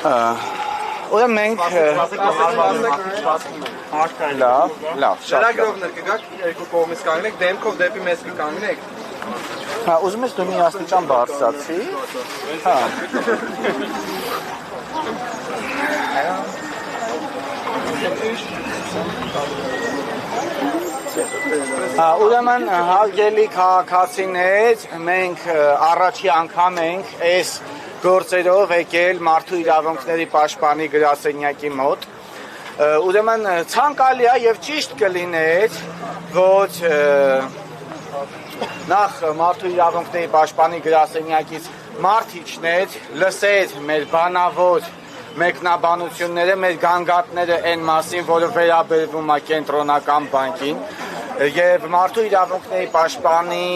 Ուրեմն մենք լավ, Լրագրողներ կգաք երկու կողմից կանգնեք, դեմքով դեպի մեզ կկանգնեք։ Հա, ուզում ես դու մի աստիճան բարձրացի։ Հա։ Ուրեմն հարգելի քաղաքացիներ, մենք առաջի անգամ ենք այս գործերով եկել Մարդու իրավունքների պաշտպանի գրասենյակի մոտ։ Ուրեմն ցանկալի է եւ ճիշտ կլիներ, որ նախ Մարդու իրավունքների պաշտպանի գրասենյակից մարդիչներ լսեր մեր բանավոր մեկնաբանությունները, մեր գանգատները այն մասին, որը վերաբերվում է կենտրոնական բանկին եւ Մարդու իրավունքների պաշտպանի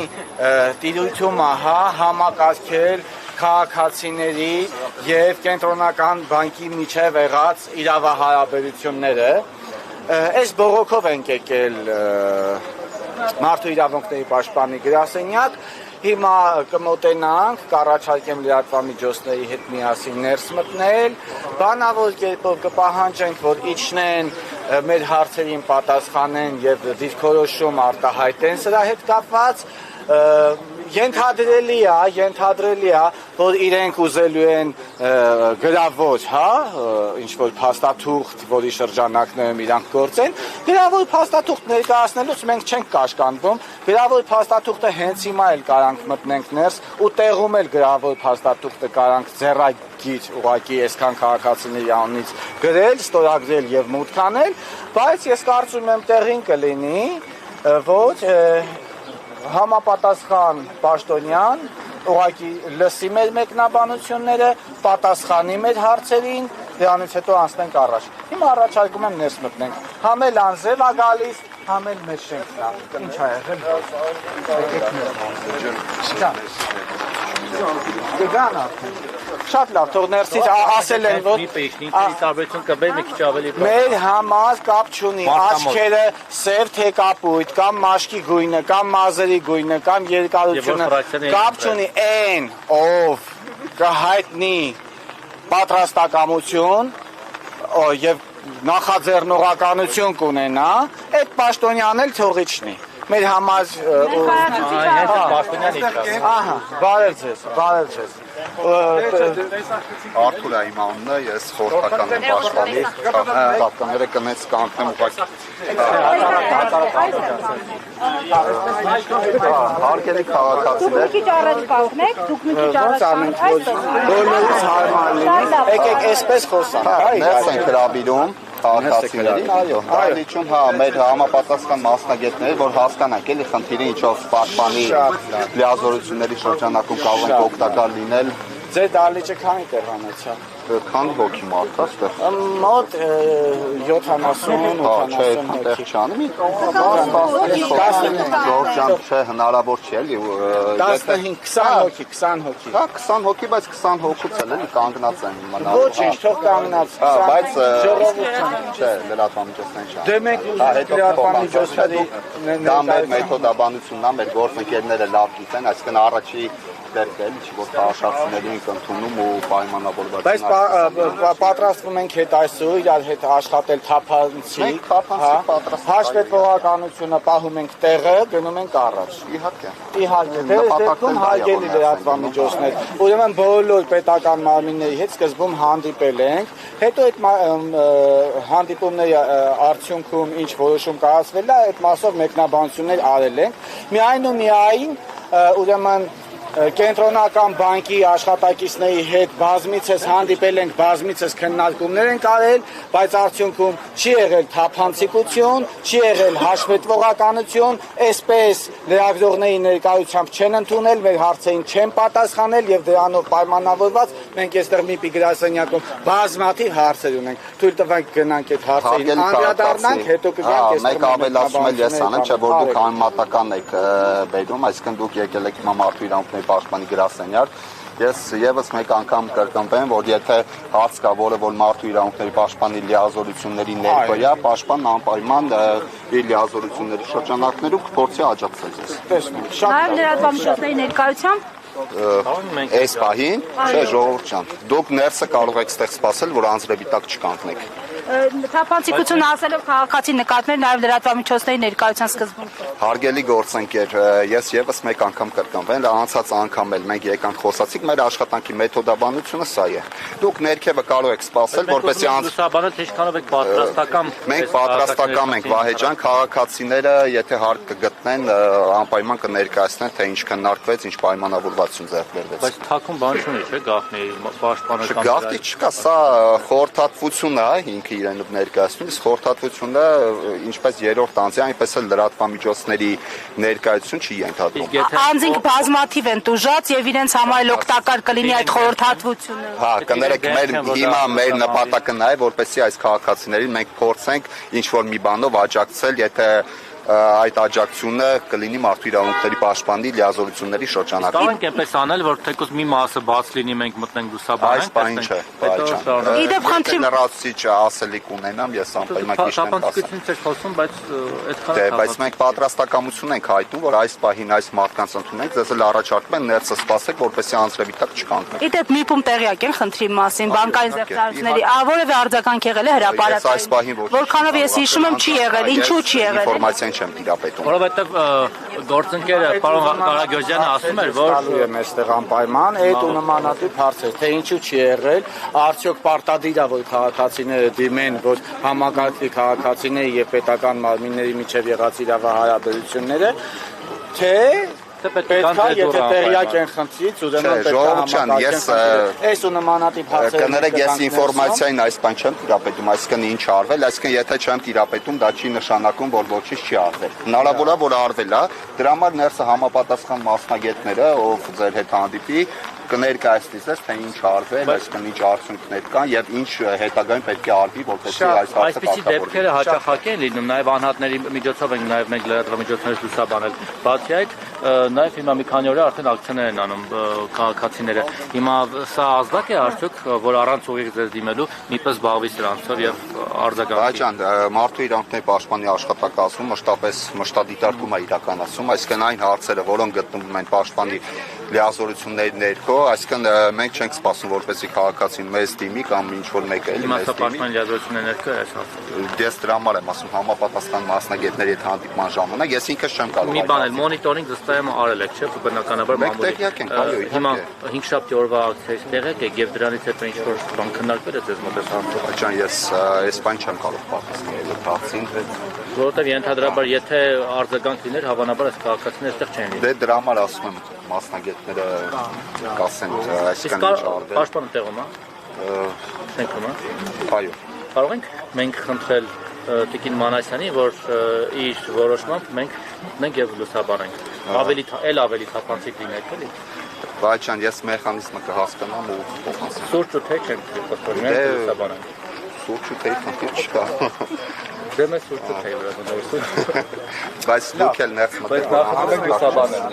տիրույթում է համակարգել քաղաքացիների եւ կենտրոնական բանկի միջև եղած իրավահարաբերությունները։ Այս բողոքով ենք եկել Մարդու իրավունքների պաշտպանի գրասենյակ։ Հիմա կմոտենանք, կառաջարկեմ լրատվամիջոցների հետ միասին ներս մտնել, բանավոր կերպով կպահանջենք, որ իջնեն մեր հարցերին պատասխանեն եւ դիրքորոշում արտահայտեն սրա հետ կապված, ենթադրելի է, որ իրենք ուզելու են գրավոր, ինչ-որ փաստաթուղթ, որի շրջանակներում իրանք գործեն, գրավոր փաստաթուղթ ներկայացնելուց մենք չենք կաշկանդվում, գրավոր փաստաթուղթը հենց հիմա էլ կարանք մտնենք ներս ու տեղում էլ գրավոր փաստաթուղթը կարանք ձեռագիր ուղղակի այսքան քաղաքացիների անունից գրել, ստորագրել եւ մուտք անել, բայց ես կարծում եմ տեղին կլինի, որ համապատասխան պաշտոնյան ուղղակի լսի մեր մեկնաբանությունները, պատասխանի մեր հարցերին, դրանից հետո անցնենք առաջ։ Հիմա առաջարկում եմ ներս մտնենք։ Համ էլ անձև է գալիս, համ էլ մեր շենքն է։ Ինչ ա եղել։ Կգան արդեն։ Շատ լավ, թող ներսից ասել են, որ մեր համար կապ չունի, աչքերը սև թե կապույտ, կամ մաշկի գույնը, կամ մազերի գույնը, կամ երկարությունը, կապ չունի այն, ով կհայտնի պատրաստակամություն եւ նախաձեռնողականություն կունենա, այդ պաշտոնյան էլ թող իջնի։ Մեր համար բարև ձեզ։ Արթուր է իմ անունը, ես խորհրդական եմ պաշտպանի, կապկաները կնեց կանգնեմ ուղղակի։ Հարգելի քաղաքացիներ, դուք առաջ կանգնեք, դուք մի քիչ առաջ կանգնեք, բոլորից հարմար լինի, եկեք այսպես խոսանք, ներս ենք հրավիրում քաղաքացիներին, այո, այլիչում մեր համապատասխան մասնագետները, որ հասկանանք էլի խնդիրը ինչով պաշտպանի լիազորությունների շրջանակում կարող ենք օգտակար լինել։ Ձեր դահլիճը քանի տեղ անեցա։ Քանի հոգի մարդ է այստեղ։ Մոտ 70-80 չէ, այդտեղ չանի։ Ժողովրդյան չէ, հնարավոր չէ էլի։ 15-20 հոգի։ Հա, 20 հոգի, բայց 20 հոգուց էլ էլի կանգնած են մնալ։ Ոչինչ, թող կանգնած։ Բայց ժողովուրդը չէ, լրատվամիջոցներին չէ։ Դե մենք լրատվամիջոցների դա մեր մեթոդաբանությունն է, մեր գործընկերները լավ գիտեն, այսինքն առաջի դերկել, որ քաղաքացիներին ենք ընդունում ու պայմանավորված։ Բայց պատրաստվում ենք հետ այսօր իրար հետ աշխատել թափանցիկ, հաշվետվողականությունը պահում ենք տեղը, գնում ենք առաջ։ Իհարկե, դեպքում հարգելի լրատվամիջոցներ։ Ուրեմն բոլոր պետական մարմինների հետ սկզբում հանդիպել ենք, հետո այդ հանդիպումների արդյունքում ինչ որոշում կայացվել է, այդ մասով մեկնաբանություններ արել ենք։ Միայն ուրեմն կենտրոնական բանկի աշխատակիցների հետ բազմիցս հանդիպել ենք, բազմիցս քննարկումներ ենք արել, բայց արդյունքում չի եղել թափանցիկություն, չի եղել հաշվետվողականություն, այսպես լրագրողների ներկայությամբ չեն ընդունել, մեր հարցերին չեն պատասխանել եւ դրանով պայմանավորված մենք այստեղ մի գրասենյակում բազմաթիվ հարցեր ունենք։ Թույլ տվեք գնանք այդ հարցերին անդրադառնանք, հետո կգանք այստեղ։ Մեկ ավելացում էլ ես անեմ, չէ՞ որ դուք համեմատական եք բերում, այսինքն դուք եկել եք Մարդու իրավունքների պաշտպանի գրասենյակ, ես եւս մեկ անգամ կրկնվեմ, որ եթե հարց կա, որը որ Մարդու իրավունքների պաշտպանի լիազորությունների ներքո է, պաշտպանն անպայման իր լիազորությունների շրջանակներում կփորձի աջակցել ձեզ։ Նաև լրատվամիջոցների ներկայությամբ այս պահին, չէ, ժողովուրդ ջան, դուք ներսը կարող եք ստեղ սպասել, որ անձրևի տակ չկանգնեք։ Թափանցիկություն ասելով քաղաքացի նկատներ նաև լրատվամիջոցների ներկայության սկզբունքը։ Հարգելի գործընկեր, ես եւս մեկ անգամ կրկնվեմ, անցած անգամ էլ մենք եկանք խոսացիք, մեր աշխատանքի մեթոդաբանությունը սա է։ Դուք ներքևը կարող եք սպասել, որպեսզի լուսաբանել թե ինչքանով եք պատրաստական։ Մենք պատրաստական ենք, Վահե ջան, քաղաքացիները, եթե հարկ կգտնեն, անպայման կներկայացնեն, թե ինչ քննարկվեց, ինչ պայմանավորվածություն ձեռք բերվեց։ Բայց թաքուն բան չունի, չէ՞, գաղտնի պաշտպանական։ Գաղտնի չկա, սա խորհրդատվություն է, ինքը իրենով ներկայացնում, իսկ խորհրդատվությունը ինչպես երրորդ անձի, այնպես էլ լրատվամիջոցների ներկայություն չի ենթադրում։ Անձինք բազմաթիվ են տուժած եւ իրենց համար օգտակար կլինի այդ խորհրդատվությունը։ Հա, կներեք, հիմա մեր նպատակը նա է, որպեսզի այս քաղաքացիներին մենք փորձենք ինչ որ մի բանով աջակցել, եթե այդ աջակցությունը կլինի մարդու իրավունքների պաշտպանի լիազորությունների շրջանակում։ Կարող ենք այնպես անել, որ թեկուզ մի մասը բաց լինի, մենք մտնենք լուսաբանենք։ Այս բանը չէ, բայջան։ Իդեպ խնդրեմ լրացուցիչ ասելիք ունենամ, ես անպայման ճիշտ եմ ասում։ Թափանցիկությունից է խոսում, բայց այդքան Դե, բայց մենք պատրաստակամություն ենք հայտնում, որ այս պահին այս մարդկանց ընդունենք, ձեզ էլ առաջարկում են ներսը սպասեք, որպեսզի անձրևի տակ չկանգնեք։ Իդեպ միպում տեղյակ են խնդրի մասին, բանկային զեղծարությունների, որևէ արձագանք եղել է հրապարակային։ Որքանով ես հիշում եմ, չի եղել, ինչու չի եղել։ Ինֆորմացիան չեմ տիրապետում։ Որովհետև գործընկերը պարոն Ղարագյոզյանը ասում էր, որ եմ այստեղ անպայման այդ ու նմանատիպ հարցեր, թե ինչու չի եղել, արդյոք պարտադիր է, որ քաղաքացիները դիմեն, որ համակարգի քաղաքացիների եւ պետական մարմինների միջև եղած իրավահարաբերությունները, թե պետք է, եթե տեղյակ են խնդրից, ուրեմն պետք է համակարգեն այս ու նմանատիպ հարցեր։ Կներեք, ես ինֆորմացիային այս բան չեմ տիրապետում, այսինքն ինչ արվել, այսինքն եթե չեմ տիրապետում, դա չի նշանակում, որ ոչինչ չի արվել։ Հնարավոր է, որ արվել է, դրա համար ներսը համապատասխան մասնագետները, ով ձեր հետ հանդիպի, կներկայացնի ձեզ, թե ինչ արվել, այսինքն ինչ արդյունքներ կան եւ ինչ հետագայում պետք է արվի, որպեսզի այս հարցը այսպիսի դեպքերը հաճախակ են լինում, նաև անհատների միջոցով են նաև մենք լրատվամիջոցներից լուսաբանել։ Բացի այդ, նաև հիմա մի քանի օր արդեն ակցիաներ են անում քաղաքացիները։ Հիմա սա ազդակ է արդյոք, որ առանց ուղիղ ձեզ դիմելու միպես զբաղվի սրանցով եւ արձագանքի։ Այժմ մարդու իրավունքների պաշտպանի աշխատակազմում մշտապես մշտադիտարկում է իրականացում, այսինքն այն հարցերը, որոնք գտնվում են պաշտպանի լիազորությունների ներքո, այսինքն մենք չենք սպասում, որպեսզի քաղաքացին մեզ դիմի կամ ինչ որ մեկը էլի մեզ դիմի։ Պաշտպանի լիազորությունների ներքո է այս հարցը։ Ես դրա համար եմ ասում համապատասխան մասնագետների հետ հանդիպման ժամանակ, ես ինքս չեմ կարող։ Մի բան էլ մոնիտորինգ ըստայում արել եք, չէ՞, բնականաբար մամուլի։ Հիմա 5 շաբթի օրվա ակցիայից տեղեկ եք եւ դրանից հետո ինչ որ բան քննարկվել է ձեզ մոտ այս հարցով։ Ջան, ես այս բան չեմ կարող պատասխանել հարցին։ Որովհետեւ ենթադրաբար եթե արձագանք լիներ, հավանաբար այս քաղաքացիները այստեղ չեն լինի։ Դե դրա համար ասում եմ մասնագետները կասեն, այսինքն ինչ արվել։ Պաշտպանը տեղում է։ Շենքում է։ Այո։ Կարող ենք մենք խնդրել Տիկին Մանասյանի, որ իր որոշմամբ մենք եւ լուսաբանենք։ Ավելի թափանցիկ լինեք, էլի։ Բայց ես մեխանիզմը կհասկանամ ու փոխանցեմ։ Սուրճ ու թե չենք խոսում, մենք լուսաբանենք։ Սուրճ ու թե խնդիր չկա։ Դե մեզ սուրճ ու թե վրա։ Բայց դուք էլ ներս մտեք։ Բայց նախ լուսաբանել։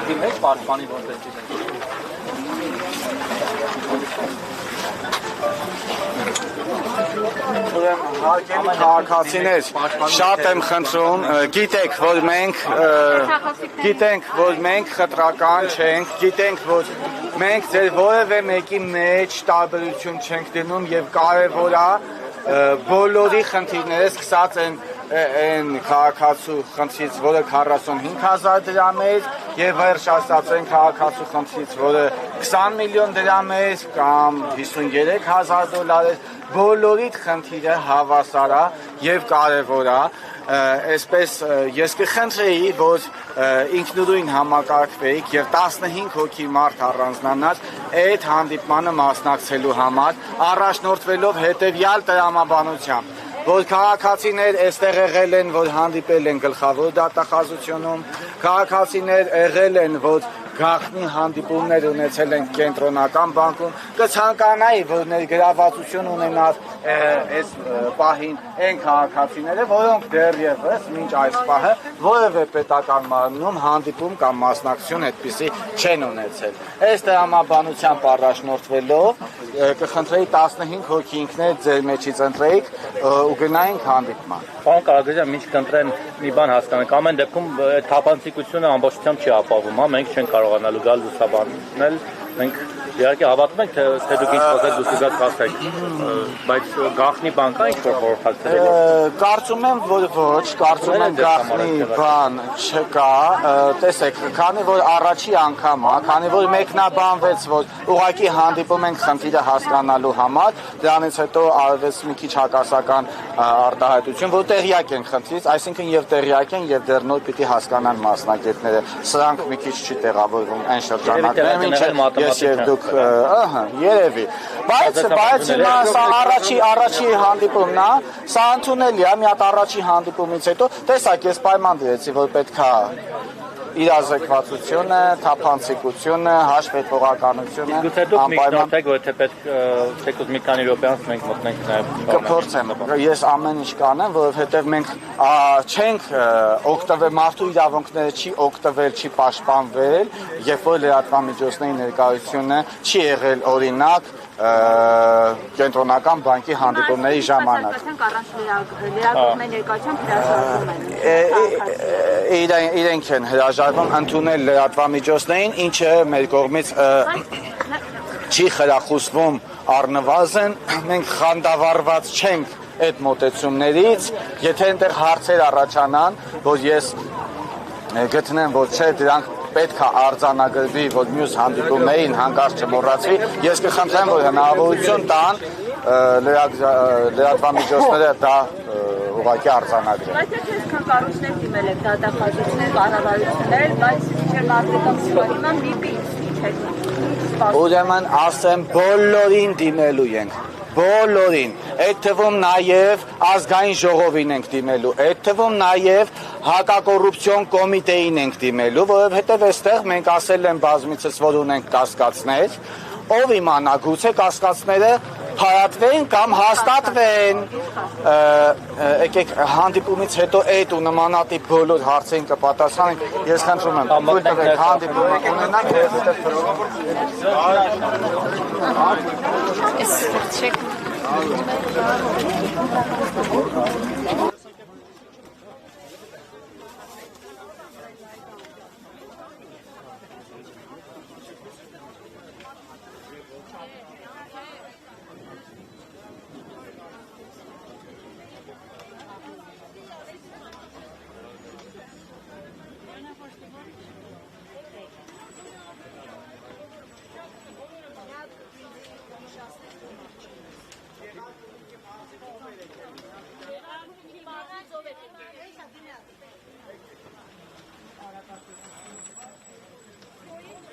Դիմեք պաշտպանի որտեղ Հարգելի քաղաքացիներ, շատ եմ խնդրում, գիտենք, որ մենք խտրական չենք, գիտենք, որ մենք ձեր որևէ մեկի մեջ տարբերություն չենք դնում եւ կարեւոր է բոլորի խնդիրները սկսած են քաղաքացու խնդրից, որը 45000 դրամ է, եւ վերջացած են քաղաքացու խնդրից, որը 20 միլիոն դրամ է կամ $53,000 է, բոլորիդ խնդիրը հավասար է եւ կարեւոր է, այսպես ես կխնդրեի, որ ինքնուրույն համակարգվեիք եւ 15 հոգի մարդ առանձնանար այդ հանդիպմանը մասնակցելու համար, առաջնորդվելով հետեւյալ տրամաբանությամբ, որ քաղաքացիներ այստեղ եղել են, որ հանդիպել են գլխավոր դատախազությունում, քաղաքացիներ եղել են, որ գաղտնի հանդիպումներ ունեցել են կենտրոնական բանկում, կցանկանայի, որ ներգրավվածություն ունենար այս պահին այն քաղաքացիները, որոնք դեռևս մինչ այս պահը որևէ պետական մարմնում հանդիպում կամ մասնակցություն այդպիսի չեն ունեցել։ Այս տրամաբանությամբ առաջնորդվելով կխնդրեի 15 հոգի ինքներ ձեր մեջից ընտրեիք ու գնայինք հանդիպման։ Պարոն Ղարագյոզյան, մինչ կընտրեն մի բան հասկանանք, ամեն դեպքում թափանցիկությունը ամբողջությամբ չի ապահովում, հա, մենք չենք կարողանալու գալ լուսաբանել, մենք իհարկե հավատում ենք, թե դուք ինչ-որ եք լուսիգած հասեք, բայց գաղտնի բան կա ինչ-որ խորհրդակցել։ Կարծում եմ, որ ոչ, կարծում եմ գաղտնի բան չկա, տեսեք, քանի որ առաջի անգամ է, քանի որ մեկնաբանվեց, որ ուղղակի հանդիպում ենք խնդիրը հասկանալու համար, դրանից հետո արվեց մի քիչ հակասական արտահայտություն, որ տեղյակ են խնդրից, այսինքն եւ տեղյակ են եւ դեռ նոր պիտի հասկանան մասնագետները, սրանք մի քիչ չի տեղավորվում այն շրջանակներում, ինչ ես եւ դուք երևի, բայց հիմա սա առաջի հանդիպումն է, սա ընդունելի է, մի հատ առաջի հանդիպումից հետո, տեսակ ես պայման դրեցի, որ պետք է իրազեկվածությունը, թափանցիկությունը, հաշվետվողականությունը Գուցե դուք միջնորդեք, որ թե պետք թեկուզ մի քանի րոպեանց մենք մտնենք նաև կփորձեմ, ես ամեն ինչ կանեմ, որովհետև մենք չենք օգտվել մարդու իրավունքները չի օգտվել, չի պաշտպանվել, երբ որ լրատվամիջոցների ներկայությունը չի եղել օրինակ կենտրոնական բանկի հանդիպումների ժամանակ։ Լրատվամիջոցների ներկայությամբ հրաժարվում են։ Իրենք են հրաժարվում ընդունել լրատվամիջոցներին, ինչը մեր կողմից չի խրախուսվում առնվազն, մենք խանդավառված չենք այդ մոտեցումներից, եթե այնտեղ հարցեր առաջանան, որ ես գտնեմ, որ չէ, դրանք պետք է արձանագրվի, որ մյուս հանդիպումներին հանկարծ չմոռացվի, ես կխնդրեմ, որ հնարավորություն տան լրատվամիջոցները դա ուղղակի արձանագրեն։ Բայց եթե այսքան կառույցներ դիմել եք, դատախազություններ, կառավարություններ, բայց չէ մարդիկամ սպանիմա մի ինչ Ուրեմն ասեմ բոլորին դիմելու ենք, բոլորին, այդ թվում նաև ազգային ժողովին ենք դիմելու, այդ թվում նաև հակակոռուպցիոն կոմիտեին ենք դիմելու, որովհետև այստեղ մենք ասել են բազմիցս, որ ունենք կասկածներ, ով իմանա, գուցե կասկածները փարատվեն կամ հաստատվեն, եկեք հանդիպումից հետո այդ ու նմանատիպ բոլոր հարցերին կպատասխանենք, ես խնդրում եմ, թույլ տվեք հանդիպումը ունենանք, Ես չեք